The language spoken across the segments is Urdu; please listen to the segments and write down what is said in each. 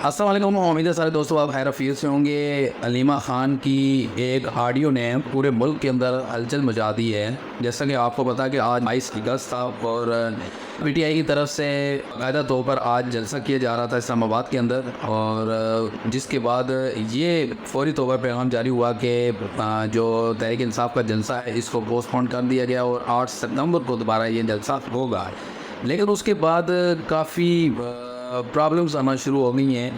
السلام علیکم، امید ہے سارے دوستوں آپ خیر عافیت سے ہوں گے۔ علیمہ خان کی ایک آڈیو نے پورے ملک کے اندر ہلچل مچا دی ہے۔ جیسا کہ آپ کو پتا کہ آج 22 اگست تھا اور پی ٹی آئی کی طرف سے باقاعدہ طور پر آج جلسہ کیا جا رہا تھا اسلام آباد کے اندر، اور جس کے بعد یہ فوری طور پر پیغام جاری ہوا کہ جو تحریک انصاف کا جلسہ ہے اس کو پوسٹ پون کر دیا گیا اور 8 ستمبر کو دوبارہ یہ جلسہ ہوگا۔ لیکن اس کے بعد کافی پرابلمس آنا شروع ہو گئی ہیں،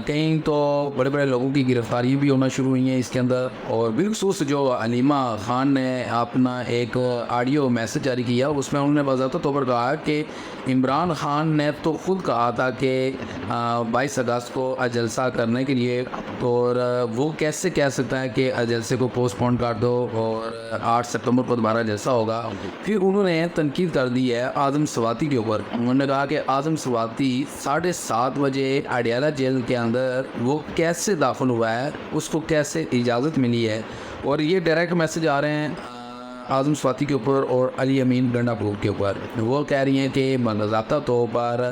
کہیں تو بڑے بڑے لوگوں کی گرفتاری بھی ہونا شروع ہوئی ہیں اس کے اندر، اور بالخصوص جو علیمہ خان نے اپنا ایک آڈیو میسج جاری کیا اس میں انہوں نے باضابطہ طور پر کہا کہ عمران خان نے تو خود کہا تھا کہ 22 اگست کو جلسہ کرنے کے لیے، اور وہ کیسے کہہ سکتا ہے کہ جلسے کو پوسٹ پون کر دو اور 8 ستمبر کو دوبارہ جلسہ ہوگا۔ پھر انہوں نے تنقید کر دی ہے اعظم سواتی کے اوپر۔ انہوں نے کہا کہ اعظم سواتی 7:30 بجے اڈیالہ جیل کے اندر وہ کیسے داخل ہوا ہے، اس کو کیسے اجازت ملی ہے، اور یہ ڈائریکٹ میسج آ رہے ہیں اعظم سواتی کے اوپر اور علی امین گنڈا پور کے اوپر۔ وہ کہہ رہی ہیں کہ باضابطہ طور پر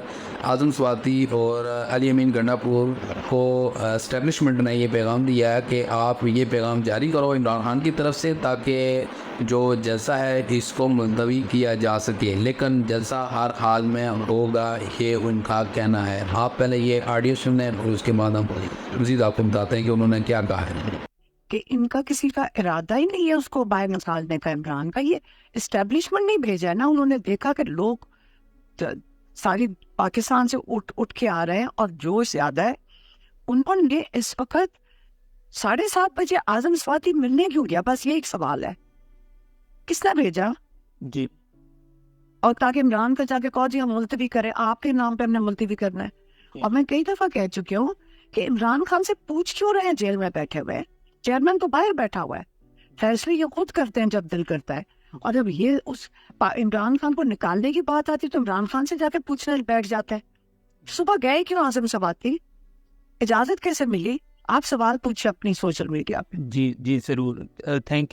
اعظم سواتی اور علی امین گنڈا پور کو اسٹیبلشمنٹ نے یہ پیغام دیا ہے کہ آپ یہ پیغام جاری کرو عمران خان کی طرف سے تاکہ جو جلسہ ہے اس کو ملتوی کیا جا سکے، لیکن جلسہ ہر حال میں ہوگا، یہ ان کا کہنا ہے۔ آپ پہلے یہ آڈیو سنیں اور اس کے بعد ہم مزید آپ کو بتاتے ہیں کہ انہوں نے کیا کہا ہے۔ کہ ان کا کسی کا ارادہ ہی نہیں ہے اس کو باہر نکالنے کا، عمران کا یہ اسٹیبلشمنٹ نہیں بھیجا ہے نا۔ انہوں نے دیکھا کہ لوگ ساری پاکستان سے اٹھ کے آ رہے ہیں اور جوش زیادہ ہے، انہوں نے اس وقت 7:30 بجے اعظم سواتی ملنے کیوں گیا؟ بس یہ ایک سوال ہے، کس نے بھیجا؟ جی، اور تاکہ عمران کو جا کے کہو جی ہم ملتوی کریں، آپ کے نام پہ ہم نے ملتوی کرنا ہے۔ اور میں کئی دفعہ کہہ چکی ہوں کہ عمران خان سے پوچھ کیوں رہے ہیں جیل میں بیٹھے ہوئے؟ چیئرمین تو باہر بیٹھا ہوا ہے، فیصلے یہ خود کرتے ہیں جب دل کرتا ہے، اور جب یہ اس عمران خان کو نکالنے کی بات آتی تو عمران خان سے جا کے پوچھنے بیٹھ جاتا ہے۔ صبح گئے کیوں اعظم سواتی؟ اجازت کیسے ملی؟ آپ سوال پوچھے اپنی سوشل میڈیا پہ۔ جی ضرور، تھینک